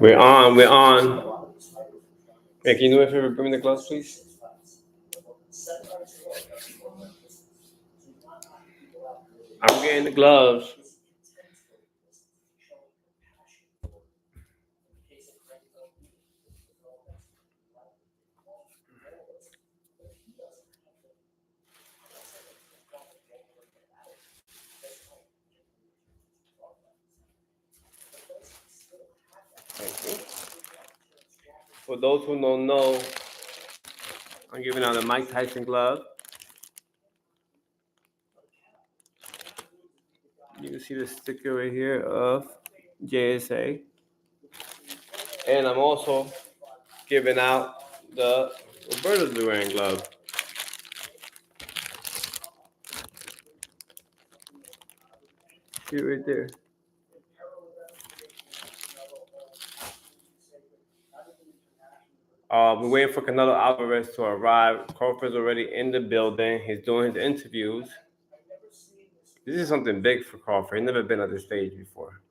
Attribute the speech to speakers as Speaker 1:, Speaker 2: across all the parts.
Speaker 1: We're on. Hey, can you do me a favor? Bring me the gloves, please. I'm getting the gloves. For those who don't know, I'm giving out a Mike Tyson glove. You can see the sticker right here of JSA. And I'm also giving out the Roberto Duran glove. See it right there. We're waiting for Canelo Alvarez to arrive. Crawford's already in the building. He's doing his interviews. This is something big for Crawford. He's never been at this stage before.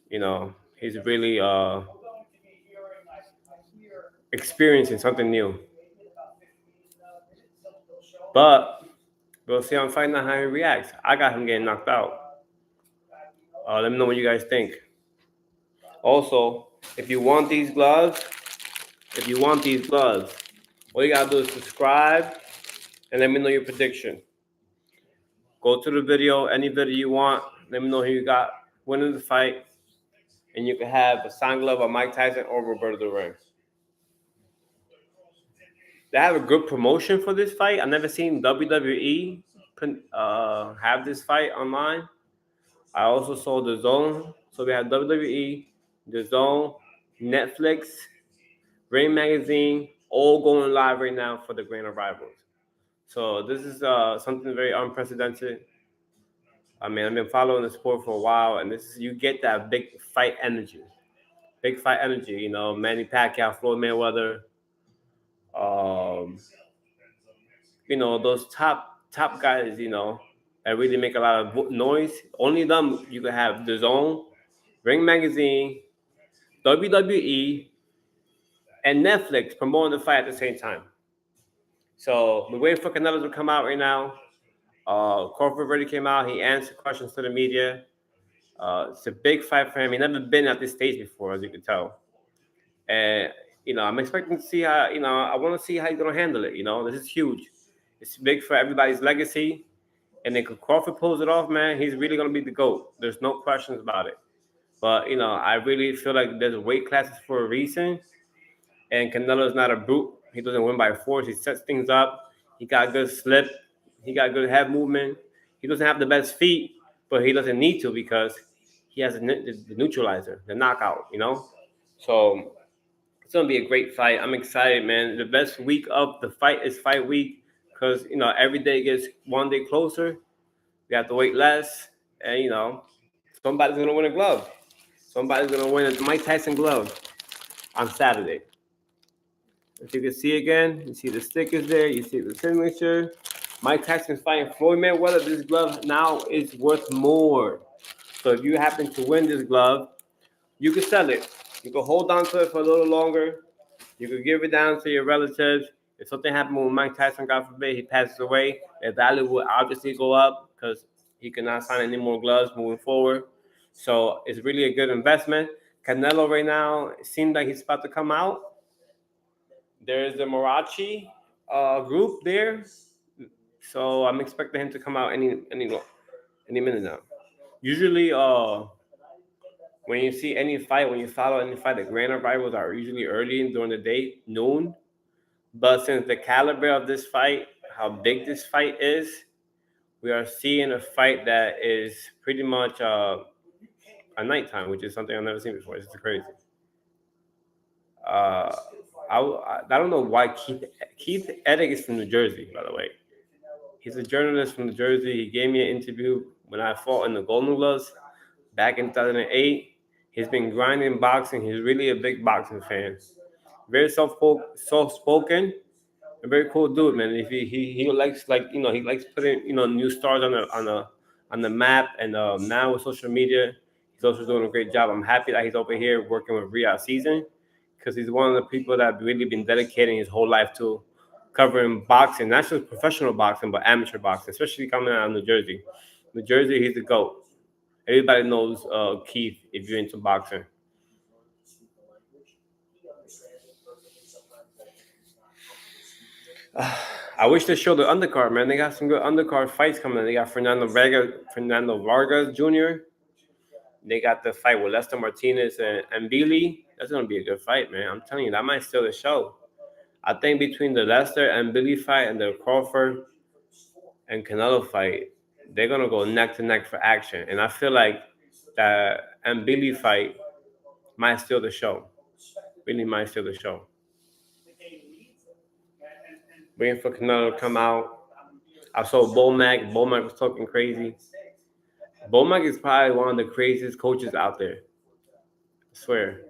Speaker 1: You know, he's really experiencing something new. But we'll see on Fight Night how he reacts. I got him getting knocked out. Let me know what you guys think. Also, if you want these gloves, all you gotta do is subscribe and let me know your prediction. Go to the video, any video you want. Let me know who you got winning the fight, and you can have a signed glove of Mike Tyson or Roberto Duran. They have a good promotion for this fight. I've never seen WWE have this fight online. I also saw the Zone. So we have WWE, the Zone, Netflix, Ring Magazine, all going live right now for the Grand Rivals. So this is something very unprecedented. I mean, I've been following the sport for a while, and you get that big fight energy. You know, Manny Pacquiao, Floyd Mayweather. You know, those top guys, you know, that really make a lot of noise. Only them you can have the Zone, Ring Magazine, WWE, and Netflix promoting the fight at the same time. So we're waiting for Canelo to come out right now. Crawford already came out. He answered questions to the media. It's a big fight for him. He's never been at this stage before, as you can tell. And, you know, I'm expecting to see how, you know, I want to see how he's going to handle it. You know, this is huge. It's big for everybody's legacy. And if Crawford pulls it off, man, he's really going to be the GOAT. There's no questions about it. But, you know, I really feel like there's weight classes for a reason. And Canelo's not a brute. He doesn't win by force. He sets things up. He got good slip. He got good head movement. He doesn't have the best feet, but he doesn't need to because he has the neutralizer, the knockout, you know? So it's going to be a great fight. I'm excited, man. The best week of the fight is fight week because, you know, every day gets one day closer. We have to wait less. And, you know, somebody's going to win a glove. Somebody's going to win a Mike Tyson glove on Saturday. As you can see again, you see the stickers there. You see the signature. Mike Tyson's fighting Floyd Mayweather. This glove now is worth more. So if you happen to win this glove, you can sell it. You can hold on to it for a little longer. You can give it down to your relatives. If something happened with Mike Tyson, God forbid, he passes away, the value will obviously go up because he cannot sign any more gloves moving forward. So it's really a good investment. Canelo right now, it seems like he's about to come out. There's the Marachi group there. So I'm expecting him to come out any minute now. Usually, when you see any fight, when you follow any fight, the grand rivals are usually early during the day, noon. But since the caliber of this fight, how big this fight is, we are seeing a fight that is pretty much a nighttime, which is something I've never seen before. It's crazy. I don't know why Keith Eddick is from New Jersey, by the way. He's a journalist from New Jersey. He gave me an interview when I fought in the Golden Gloves back in 2008. He's been grinding boxing. He's really a big boxing fan. Very soft-spoken, a very cool dude, man. If he likes, like, you know, he likes putting, you know, new stars on on the map. And now with social media, he's also doing a great job. I'm happy that he's over here working with Riyadh Season, because he's one of the people that really been dedicating his whole life to covering boxing, not just professional boxing, but amateur boxing, especially coming out of New Jersey. New Jersey, he's the GOAT. Everybody knows Keith if you're into boxing. I wish they showed the undercard, man. They got some good undercard fights coming. They got Fernando Vargas Jr. They got the fight with Lester Martinez and Billy. That's gonna be a good fight, man. I'm telling you, that might steal the show. I think between the Lester and Billy fight and the Crawford and Canelo fight, they're gonna go neck to neck for action. And I feel like that and Billy fight might steal the show. Really might steal the show. Waiting for Canelo to come out. I saw Bomac. Bomac was talking crazy. Bomac is probably one of the craziest coaches out there. I swear.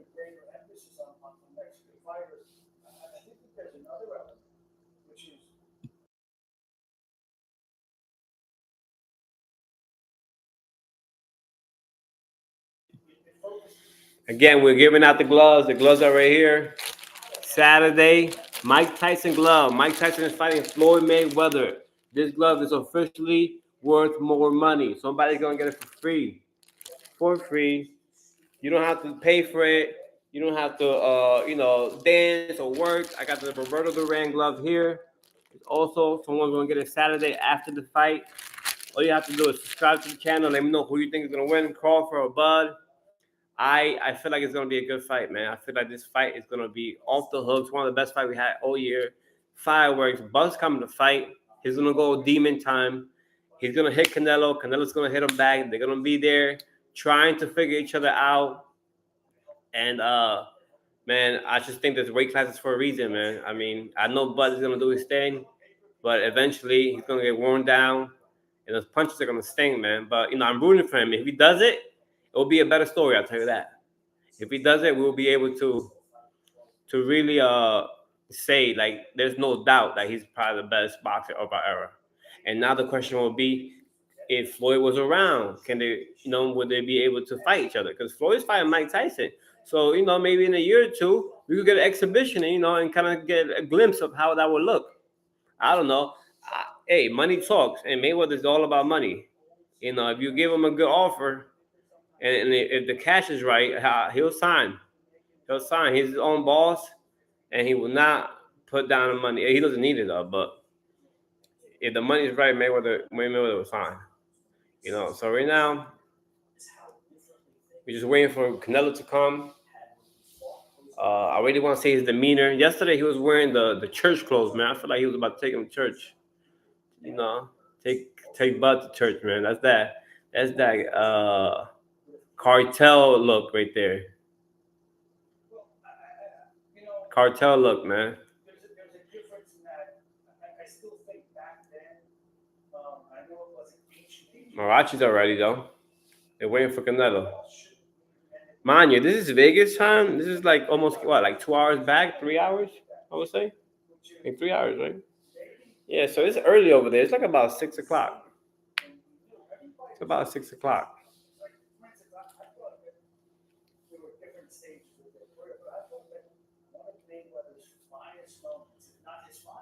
Speaker 1: Again, we're giving out the gloves. The gloves are right here. Saturday, Mike Tyson glove. Mike Tyson is fighting Floyd Mayweather. This glove is officially worth more money. Somebody's gonna get it for free. For free. You don't have to pay for it. You don't have to, dance or work. I got the Roberto Duran glove here. Also, someone's gonna get it Saturday after the fight. All you have to do is subscribe to the channel. Let me know who you think is gonna win, Crawford or Bud. I feel like it's gonna be a good fight, man. I feel like this fight is gonna be off the hooks. One of the best fights we had all year. Fireworks. Bud's coming to fight. He's gonna go demon time. He's gonna hit Canelo. Canelo's gonna hit him back. They're gonna be there trying to figure each other out. And man, I just think there's weight classes for a reason, man. I mean, I know Bud is gonna do his thing, but eventually he's gonna get worn down, and those punches are gonna sting, man. But I'm rooting for him. If he does it, it will be a better story. I'll tell you that. If he does it, we'll be able to really say like there's no doubt that he's probably the best boxer of our era. And now the question will be, if Floyd was around, can they, would they be able to fight each other? Because Floyd's fighting Mike Tyson. So, maybe in a year or two, we could get an exhibition, and kind of get a glimpse of how that would look. I don't know. Hey, money talks, and Mayweather's all about money. If you give him a good offer, and if the cash is right, he'll sign. He'll sign. He's his own boss, and he will not put down the money. He doesn't need it, though, but if the money is right, Mayweather will sign. So right now, we're just waiting for Canelo to come. I really want to see his demeanor. Yesterday, he was wearing the church clothes, man. I feel like he was about to take him to church. Take Bud to church, man. That's that cartel look right there. Cartel look, man. Marachi's already, though. They're waiting for Canelo. Mind you, this is Vegas time. This is like almost, like 2 hours back? 3 hours, I would say? Like 3 hours, right? Yeah, so it's early over there. It's like about 6 o'clock. It's about 6 o'clock.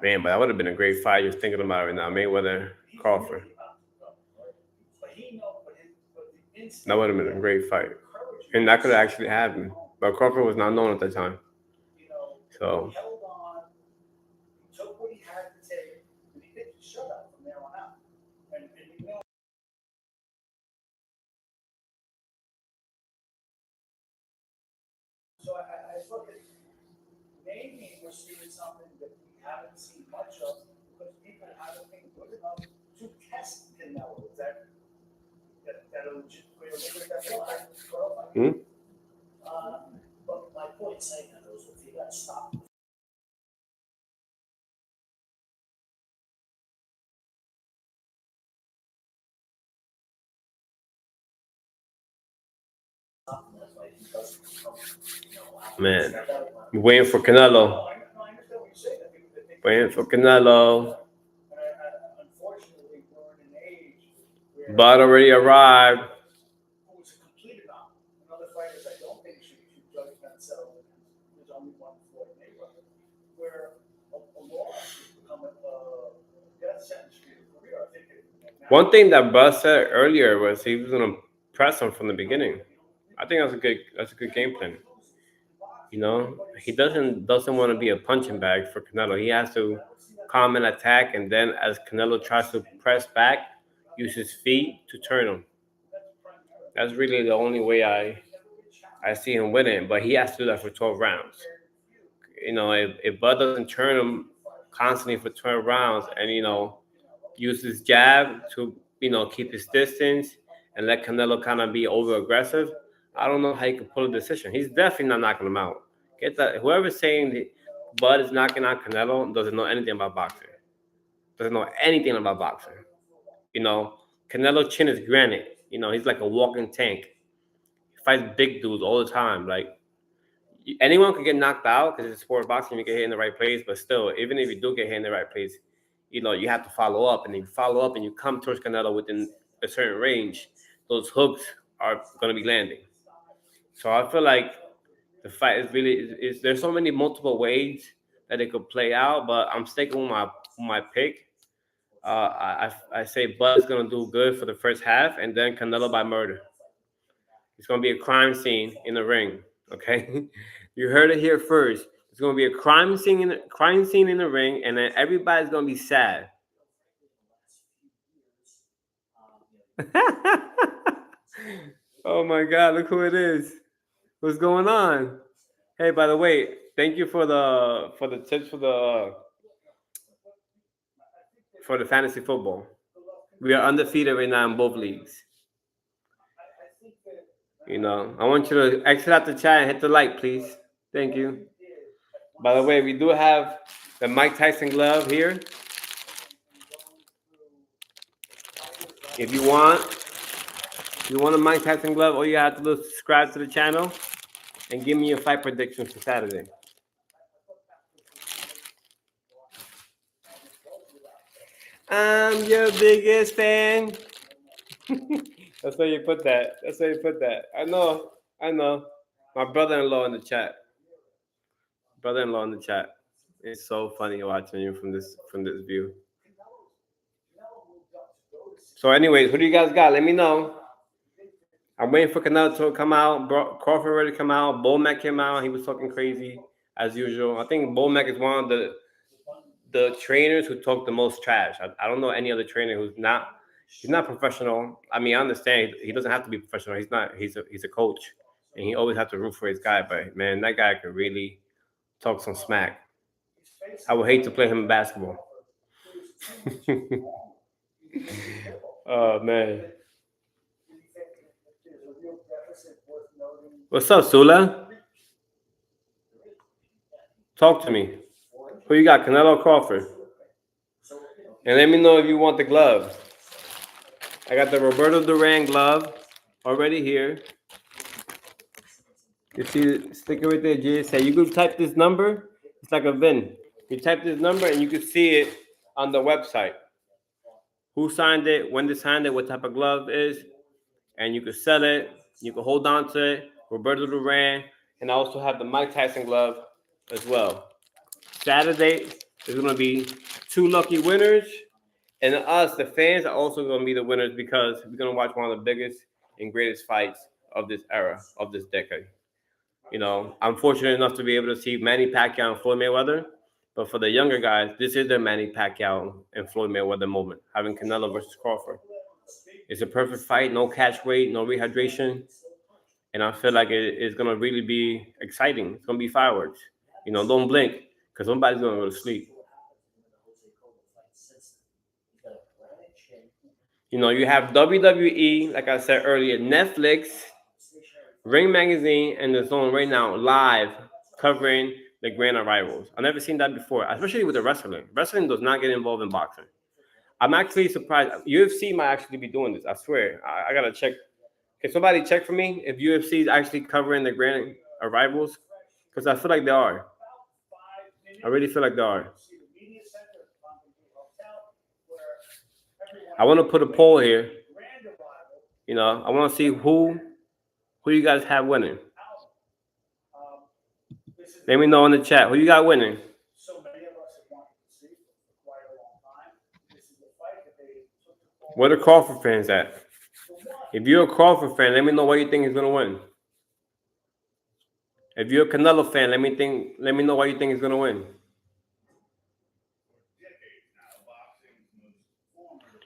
Speaker 1: Man, but that would have been a great fight. Just thinking about it right now. Mayweather, Crawford. That would have been a great fight. And that could have actually happened. But Crawford was not known at the time. So. So I look at maybe we're seeing something that we haven't seen much of because people haven't been good enough to test Canelo. Is that a legit way to look at that? But my point saying that was if he got stopped. Man, waiting for Canelo. Waiting for Canelo. Unfortunately, we're in an age Bud already arrived. One thing that Bud said earlier was he was gonna press him from the beginning. I think that's a good game plan. You know, he doesn't want to be a punching bag for Canelo. He has to calm and attack, and then as Canelo tries to press back, use his feet to turn him. That's really the only way I see him winning. But he has to do that for 12 rounds. You know, if Bud doesn't turn him constantly for 12 rounds, and use his jab to keep his distance and let Canelo kind of be over aggressive, I don't know how he could pull a decision. He's definitely not knocking him out. Get that? Whoever's saying that Bud is knocking out Canelo doesn't know anything about boxing. Doesn't know anything about boxing. You know, Canelo chin is granite. He's like a walking tank. He fights big dudes all the time. Like anyone could get knocked out because it's sport of boxing. You get hit in the right place, but still, even if you do get hit in the right place, you have to follow up, and you follow up, and you come towards Canelo within a certain range. Those hooks are going to be landing. So I feel like the fight is really is there's so many multiple ways that it could play out, but I'm sticking with my pick. I say Bud's gonna do good for the first half, and then Canelo by murder. It's gonna be a crime scene in the ring. Okay, you heard it here first. It's gonna be a crime scene in the ring, and then everybody's gonna be sad. Oh my God! Look who it is. What's going on? Hey, by the way, thank you for the tips for the fantasy football. We are undefeated right now in both leagues. I want you to exit out the chat and hit the like, please. Thank you. By the way, we do have the Mike Tyson glove here. If you want a Mike Tyson glove, all you have to do is subscribe to the channel and give me your fight predictions for Saturday. I'm your biggest fan. That's where you put that. That's where you put that. I know. My brother-in-law in the chat. Brother-in-law in the chat. It's so funny watching you from this view. So, anyways, who do you guys got? Let me know. I'm waiting for Canelo to come out. Crawford already come out. Mac came out. He was talking crazy as usual. I think Mac is one of the trainers who talk the most trash. I don't know any other trainer who's not. He's not professional. I mean, I understand he doesn't have to be professional. He's not. He's a coach, and he always has to root for his guy. But man, that guy could really talk some smack. I would hate to play him in basketball. Oh man. What's up, Sula? Talk to me. Who you got, Canelo Crawford? And let me know if you want the glove. I got the Roberto Duran glove already here. You see the sticker right there, GSA. You could type this number. It's like a VIN. You type this number and you can see it on the website. Who signed it, when they signed it, what type of glove it is, and you can sell it. You can hold on to it. Roberto Duran, and I also have the Mike Tyson glove as well. Saturday is going to be 2 lucky winners, and us, the fans, are also going to be the winners because we're going to watch one of the biggest and greatest fights of this era, of this decade. I'm fortunate enough to be able to see Manny Pacquiao and Floyd Mayweather, but for the younger guys, this is their Manny Pacquiao and Floyd Mayweather moment, having Canelo versus Crawford. It's a perfect fight, no catch weight, no rehydration, and I feel like it's going to really be exciting. It's going to be fireworks. Don't blink because somebody's going to go to sleep. You have WWE, like I said earlier, Netflix, Ring Magazine, and The Zone right now live covering the grand arrivals. I've never seen that before, especially with the wrestling. Wrestling does not get involved in boxing. I'm actually surprised. UFC might actually be doing this. I swear. I got to check. Can somebody check for me if UFC is actually covering the grand arrivals? Because I feel like they are. I really feel like they are. I want to put a poll here. I want to see who you guys have winning. Let me know in the chat who you got winning. Where the Crawford fans at? If you're a Crawford fan, let me know why you think he's gonna win. If you're a Canelo fan, let me know why you think he's gonna win.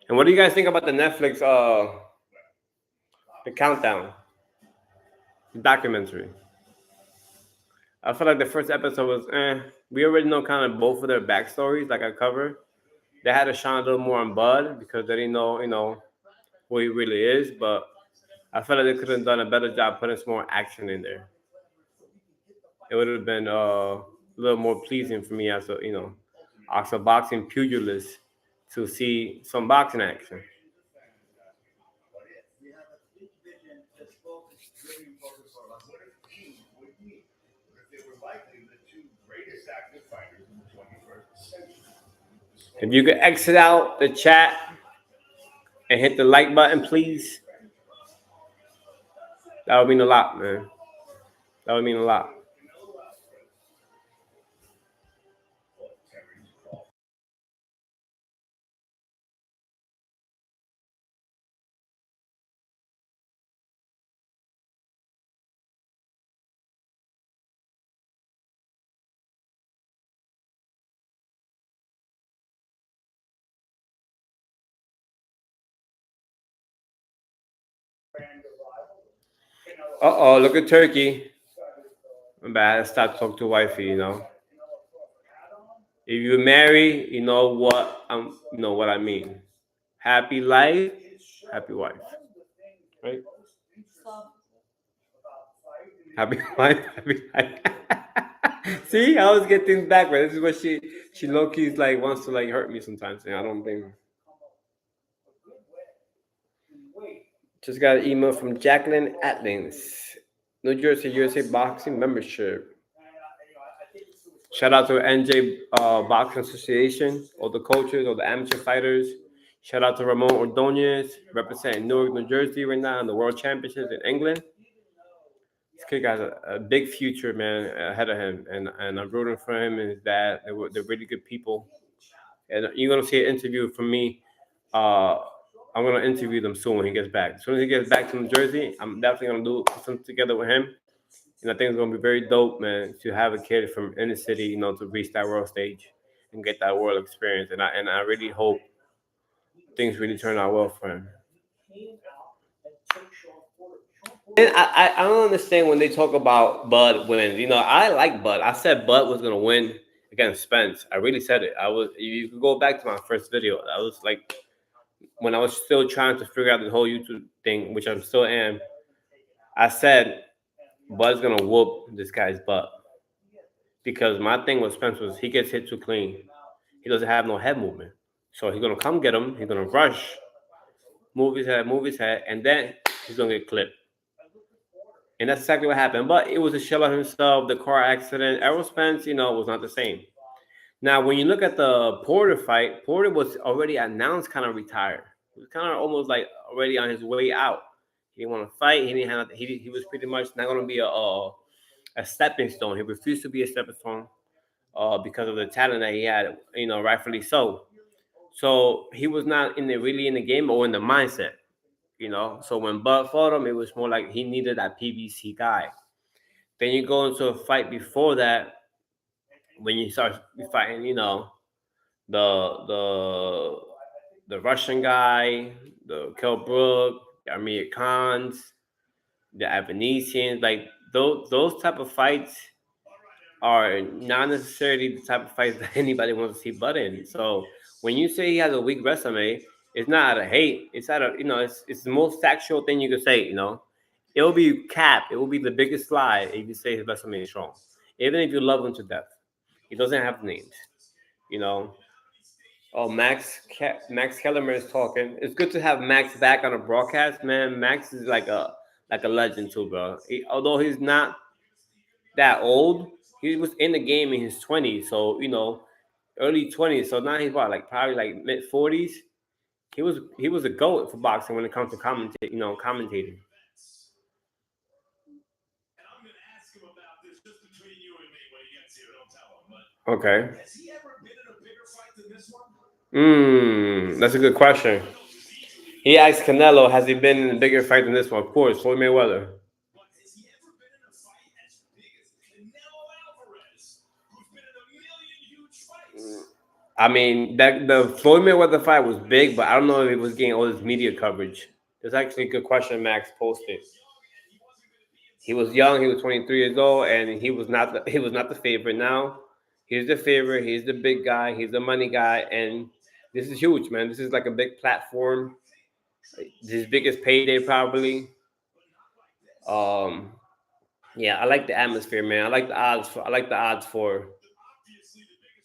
Speaker 1: And what do you guys think about the Netflix the countdown, the documentary? I feel like the first episode was we already know kind of both of their backstories, like I covered. They had to shine a little more on Bud because they didn't know, who he really is, but I feel like they could have done a better job putting some more action in there. It would have been a little more pleasing for me as a boxing pugilist to see some boxing action. If you could exit out the chat and hit the like button, please, that would mean a lot, man. That would mean a lot. Look at Turkey. I'm bad. Stop talking to wifey. If you marry, you know what I mean. Happy life, happy wife. Right? Happy wife, happy life. See, I always get things backwards. This is what she low key wants to hurt me sometimes, and I don't think. Just got an email from Jacqueline Atlins, New Jersey USA Boxing membership. Shout out to NJ Boxing Association, all the coaches, all the amateur fighters. Shout out to Ramon Ordonez, representing Newark, New Jersey right now in the World Championships in England. This kid has a big future, man, ahead of him, and I'm rooting for him and his dad. They're really good people, and you're gonna see an interview from me. I'm gonna interview them soon when he gets back. As soon as he gets back to New Jersey, I'm definitely gonna put something together with him. And I think it's gonna be very dope, man, to have a kid from inner city, to reach that world stage and get that world experience. And I really hope things really turn out well for him. And I don't understand when they talk about Bud winning. I like Bud. I said Bud was gonna win against Spence. I really said it. You could go back to my first video. I was like, when I was still trying to figure out the whole YouTube thing, which I still am. I said Bud's gonna whoop this guy's butt because my thing with Spence was he gets hit too clean. He doesn't have no head movement, so he's gonna come get him. He's gonna rush, move his head, and then he's gonna get clipped. And that's exactly what happened. But it was a shell of himself. The car accident. Errol Spence, was not the same. Now, when you look at the Porter fight, Porter was already announced kind of retired. He was kind of almost already on his way out. He didn't want to fight. He didn't have. He was pretty much not going to be a stepping stone. He refused to be a stepping stone because of the talent that he had. Rightfully so. So he was not really in the game or in the mindset. So when Bud fought him, it was more like he needed that PBC guy. Then you go into a fight before that when you start fighting, the the Russian guy, the Kell Brook, the Amir Khans, the Avanesians, those type of fights are not necessarily the type of fights that anybody wants to see Bud in. So when you say he has a weak resume, it's not out of hate. It's out of it's the most factual thing you could say. It will be cap. It will be the biggest lie if you say his resume is strong, even if you love him to death. He doesn't have names. Oh, Max Kellerman is talking. It's good to have Max back on a broadcast, man. Max is like a legend too, bro. Although he's not that old, he was in the game in his 20s, so early 20s. So now he's probably mid 40s. He was a goat for boxing when it comes to commentating. Okay. That's a good question. He asked Canelo, has he been in a bigger fight than this one? Of course, Floyd Mayweather. I mean, that the Floyd Mayweather fight was big, but I don't know if it was getting all this media coverage. That's actually a good question. Max posted. He was young. He was 23 years old, and he was not the favorite. Now he's the favorite. He's the big guy. He's the money guy, and this is huge, man. This is like a big platform. His biggest payday probably. Um, yeah, I like the atmosphere, man. I like the odds.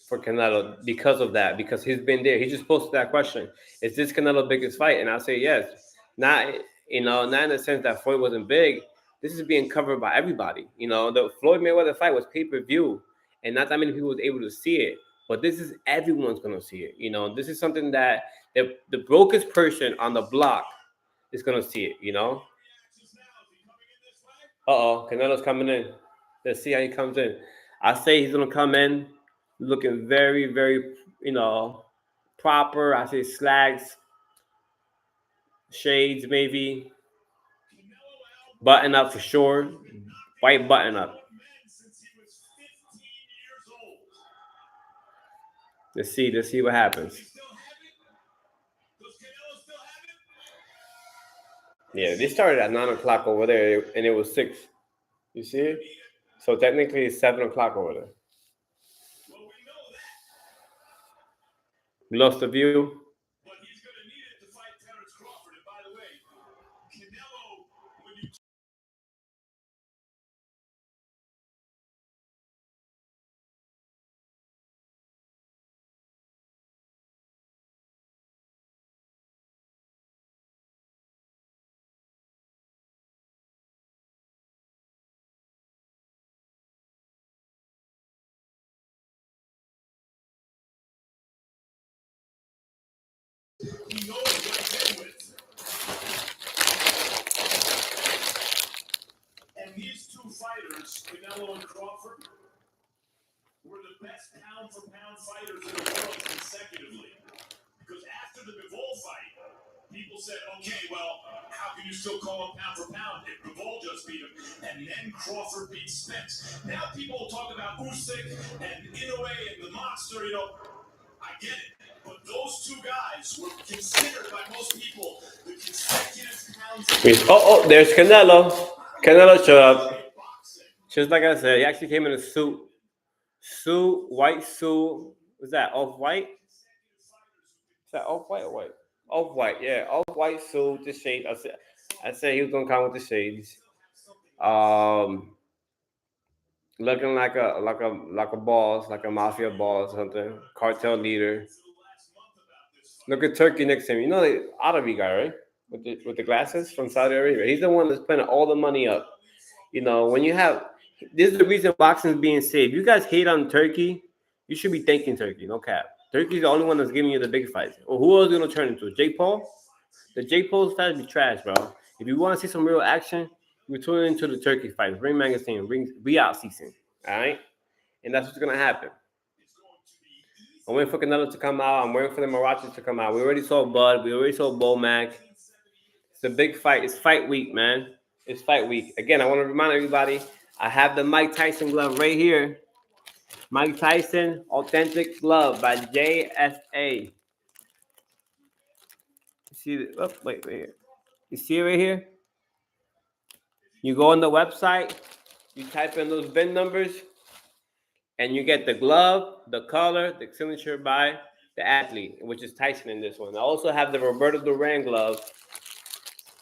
Speaker 1: For Canelo because of that, because he's been there. He just posted that question: is this Canelo's biggest fight? And I say yes. Not not in the sense that Floyd wasn't big. This is being covered by everybody. The Floyd Mayweather fight was pay-per-view, and not that many people was able to see it. But this is everyone's gonna see it. This is something that the brokest person on the block is gonna see it. Canelo's coming in. Let's see how he comes in. I say he's gonna come in looking very, very, proper. I say slacks, shades, maybe button up for sure, white button up. Let's see what happens. Yeah, they started at 9 o'clock over there, and it was 6. You see it? So technically, it's 7 o'clock over there. We lost the view. But he's going to need it to fight Terence Crawford. And by the way, Canelo, when you he knows what he's in with. And these two fighters, Canelo and Crawford, were the best pound-for-pound fighters in the world consecutively. Because after the Bivol fight, people said, okay, well, how can you still call him pound-for-pound if Bivol just beat him? And then Crawford beat Spence. Now people talk about Usyk and Inoue and the monster, I get it. But those two guys were considered by most people the consecutive pounds. There's Canelo. Canelo showed up. Just like I said, he actually came in a suit. White suit. Was that off-white? Is that off-white or white? Off-white, yeah. Off-white suit, the shade. I said he was going to come with the shades. Looking like a boss, like a mafia boss or something. Cartel leader. Look at Turkey next to him. The Arabi guy, right? With the glasses from Saudi Arabia. He's the one that's putting all the money up. When you have, this is the reason boxing is being saved. You guys hate on Turkey, you should be thanking Turkey. No cap. Turkey's the only one that's giving you the big fights. Or who else is gonna turn into? Jake Paul? The Jake Paul's fights be trash, bro. If you want to see some real action, you tune into the Turkey fights. Ring Magazine, Ring out season. All right, and that's what's gonna happen. I'm waiting for Canelo to come out. I'm waiting for the Marathis to come out. We already saw Bud. We already saw Bomac. It's a big fight. It's fight week, man. It's fight week. Again, I want to remind everybody, I have the Mike Tyson glove right here. Mike Tyson Authentic Glove by JSA. See, wait here. You see it right here? You go on the website, you type in those VIN numbers, and you get the glove, the color, the signature by the athlete, which is Tyson in this one. I also have the Roberto Duran glove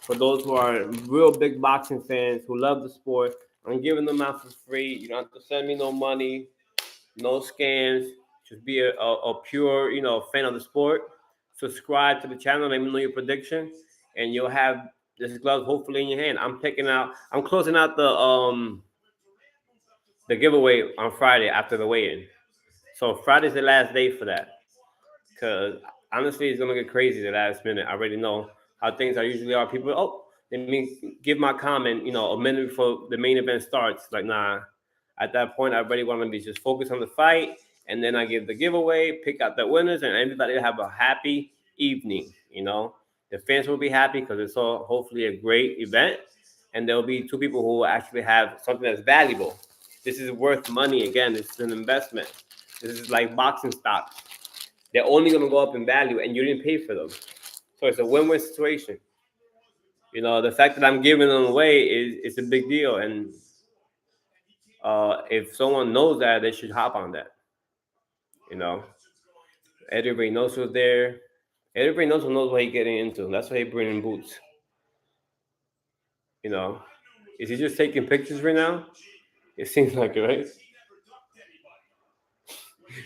Speaker 1: for those who are real big boxing fans who love the sport. I'm giving them out for free. You don't have to send me no money, no scams. Just be a pure, fan of the sport. Subscribe to the channel. Let me know your prediction, and you'll have this glove hopefully in your hand. I'm closing out the giveaway on Friday after the weigh-in. So Friday's the last day for that, because honestly, it's gonna get crazy the last minute. I already know how things are usually are. People, oh, let me give my comment, a minute before the main event starts. Like, nah. At that point, I really want to be just focused on the fight, and then I give the giveaway, pick out the winners, and everybody will have a happy evening. The fans will be happy because it's all hopefully a great event, and there will be two people who will actually have something that's valuable. This is worth money. Again, it's an investment. This is like boxing stocks. They're only going to go up in value, and you didn't pay for them. So it's a win-win situation. The fact that I'm giving them away is a big deal, and if someone knows that, they should hop on that. Everybody knows who's there. Everybody knows what he's getting into. That's why he's bringing boots. Is he just taking pictures right now? It seems like it, right?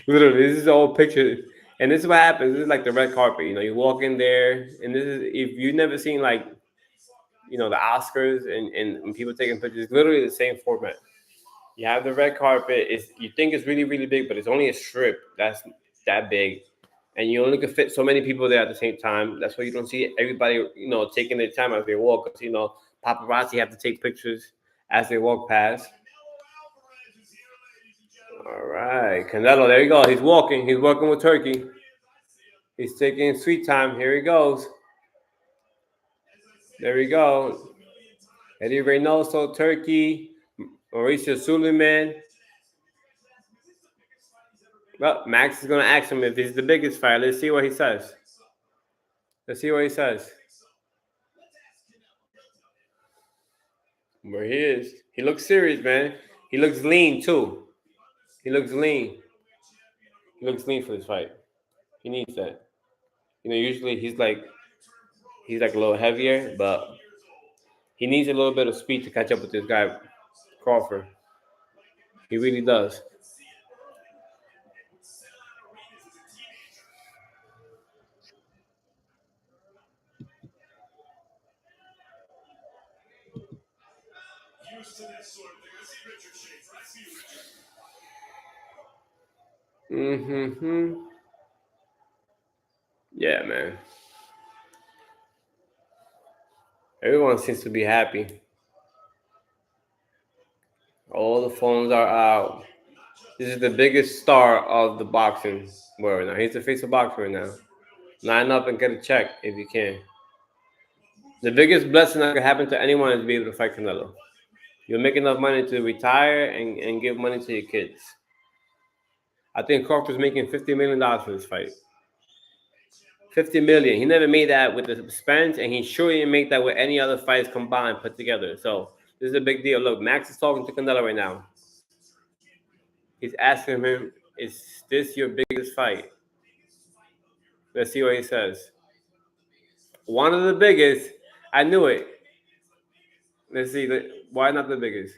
Speaker 1: Literally, this is all picture, and this is what happens. This is like the red carpet. You walk in there, and this is if you've never seen like, the Oscars and people taking pictures. Literally the same format. You have the red carpet. You think it's really really big, but it's only a strip that's that big, and you only can fit so many people there at the same time. That's why you don't see everybody, taking their time as they walk. Because paparazzi have to take pictures as they walk past. All right, Canelo, there you go. He's walking. He's working with Turkey. He's taking sweet time. Here he goes. There we go. Eddie Reynoso, Turkey. Mauricio Suleiman. Well, Max is going to ask him if he's the biggest fight. Let's see what he says. Where he is. He looks serious, man. He looks lean, too. He looks lean. He looks lean for this fight. He needs that. Usually he's like a little heavier, but he needs a little bit of speed to catch up with this guy, Crawford. He really does. Mm-hmm. Yeah, man. Everyone seems to be happy. All the phones are out. This is the biggest star of the boxing world now. He's the face of boxing right now. Line up and get a check if you can. The biggest blessing that could happen to anyone is to be able to fight Canelo. You'll make enough money to retire and give money to your kids. I think Crawford's making $50 million for this fight. $50 million. He never made that with the suspense, and he sure didn't make that with any other fights combined put together. So this is a big deal. Look, Max is talking to Canelo right now. He's asking him, "Is this your biggest fight?" Let's see what he says. One of the biggest. I knew it. Let's see. Why not the biggest?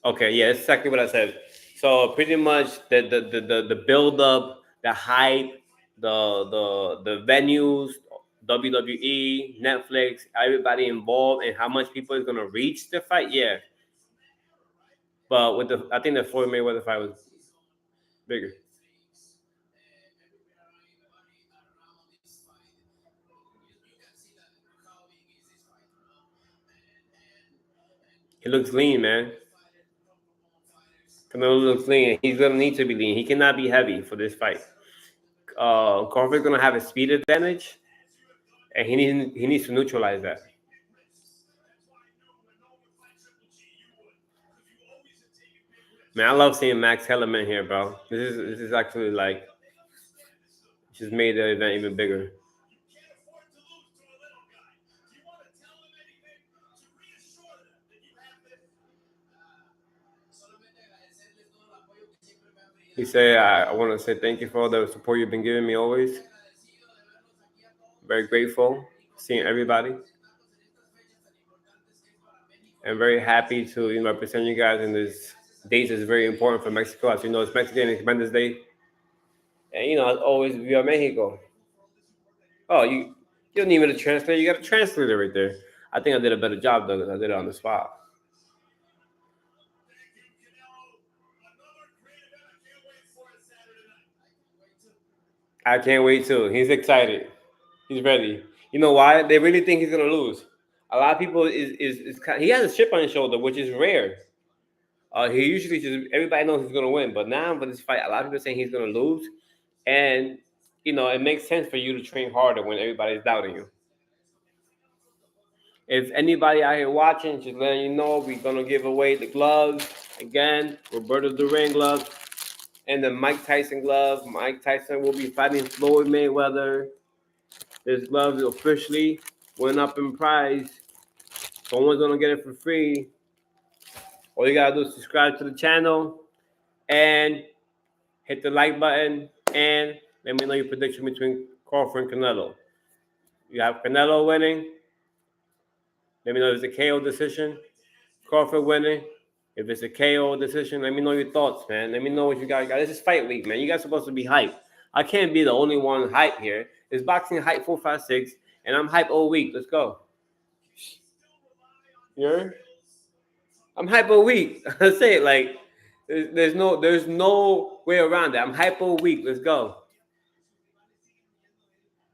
Speaker 1: Okay, yeah, it's exactly what I said. So pretty much the build up, the hype, the venues, WWE, Netflix, everybody involved, and how much people is gonna reach the fight. Yeah, but I think the Floyd Mayweather fight was bigger. He looks lean, man. Canelo looks lean. He's gonna need to be lean. He cannot be heavy for this fight. Crawford's gonna have a speed advantage, and he needs to neutralize that. Man, I love seeing Max Kellerman here, bro. This is actually like just made the event even bigger. He said, I want to say thank you for all the support you've been giving me always. Very grateful seeing everybody. I'm very happy to represent you guys in this date is very important for Mexico. As you know, it's Mexican Independence Day. And as always, Viva Mexico. Oh, you don't need me to translate. You got a translator right there. I think I did a better job though, because I did it on the spot. I can't wait too. He's excited. He's ready. You know why? They really think he's gonna lose. A lot of people is he has a chip on his shoulder, which is rare. He usually just everybody knows he's gonna win, but now for this fight, a lot of people saying he's gonna lose, and it makes sense for you to train harder when everybody's doubting you. If anybody out here watching, just letting you know, we're gonna give away the gloves again, Roberto Duran gloves, and the Mike Tyson glove. Mike Tyson will be fighting Floyd Mayweather. This glove officially went up in price. Someone's gonna get it for free. All you gotta do is subscribe to the channel and hit the like button and let me know your prediction between Crawford and Canelo. You have Canelo winning. Let me know if it's a KO decision. Crawford winning. If it's a KO decision, let me know your thoughts, man. Let me know what you guys got. This is fight week, man. You guys are supposed to be hyped. I can't be the only one hype here. It's boxing hype 456, and I'm hype all week. Let's go. You heard? I'm hype all week. I say it like there's no way around it. I'm hype all week. Let's go.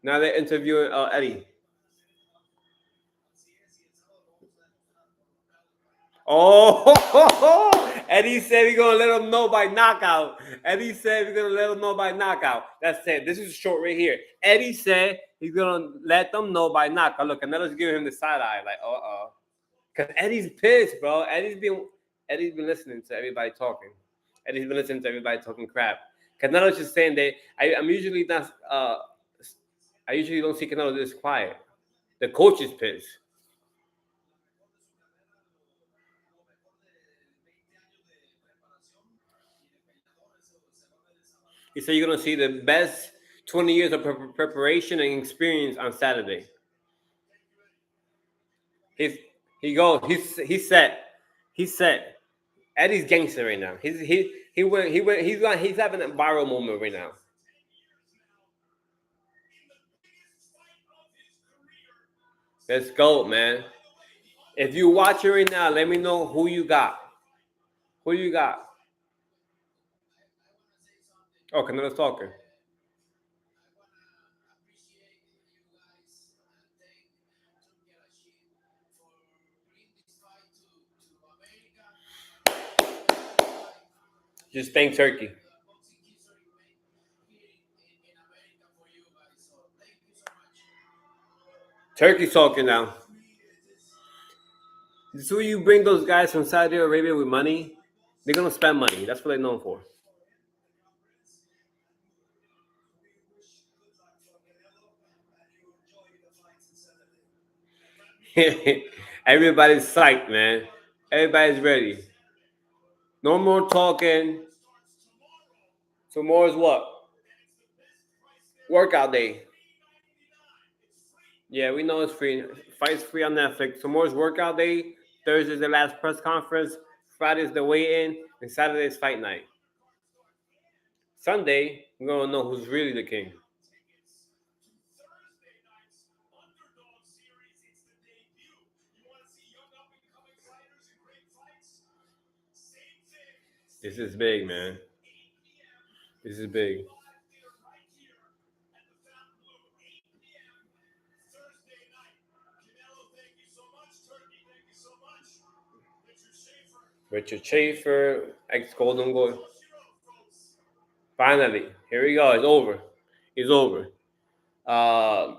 Speaker 1: Now they're interviewing Eddie. Oh, Eddie said we're gonna let him know by knockout. Eddie said we're gonna let him know by knockout. That's it. This is short right here. Eddie said he's gonna let them know by knockout. Look, Canelo's giving him the side eye, like, cause Eddie's pissed, bro. Eddie's been listening to everybody talking. Eddie's been listening to everybody talking crap. Canelo's just saying that I'm usually not. I usually don't see Canelo this quiet. The coach is pissed. He said you're gonna see the best 20 years of preparation and experience on Saturday. He's he goes. He's set. He's set. Eddie's gangster right now. He's having a viral moment right now. Let's go, man. If you watch it right now, let me know who you got. Who you got? Oh, Canelo's talking. Just thank Turkey. Turkey's talking now. So you bring those guys from Saudi Arabia with money, they're gonna spend money. That's what they're known for. Everybody's psyched, man. Everybody's ready. No more talking. Tomorrow's what? Workout day. Yeah, we know it's free. Fight's free on Netflix. Tomorrow's workout day. Thursday's the last press conference. Friday's the weigh-in, and Saturday's fight night. Sunday, we're gonna know who's really the king. This is big, man. This is big. Richard Schaefer, ex Golden Boy. Finally, here we go. It's over. It's over. Uh,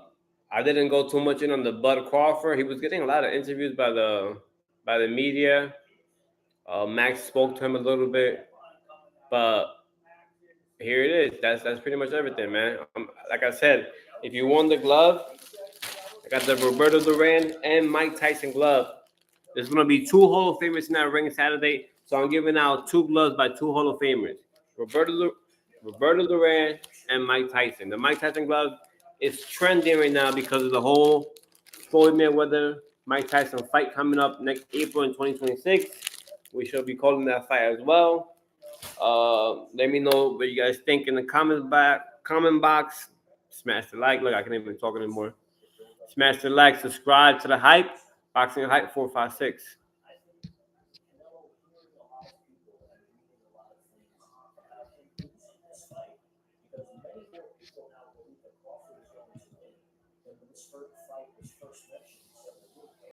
Speaker 1: I didn't go too much in on the Bud Crawford. He was getting a lot of interviews by the media. Max spoke to him a little bit, but here it is. That's pretty much everything, man. Like I said, if you won the glove, I got the Roberto Duran and Mike Tyson glove. There's gonna be two Hall of Famers in that ring Saturday, so I'm giving out two gloves by two Hall of Famers, Roberto Roberto Duran and Mike Tyson. The Mike Tyson glove is trending right now because of the whole Floyd Mayweather Mike Tyson fight coming up next April in 2026. We should be calling that fight as well. Let me know what you guys think in the comment box. Smash the like. Look, I can't even talk anymore. Smash the like. Subscribe to the hype. Boxing Hype 456.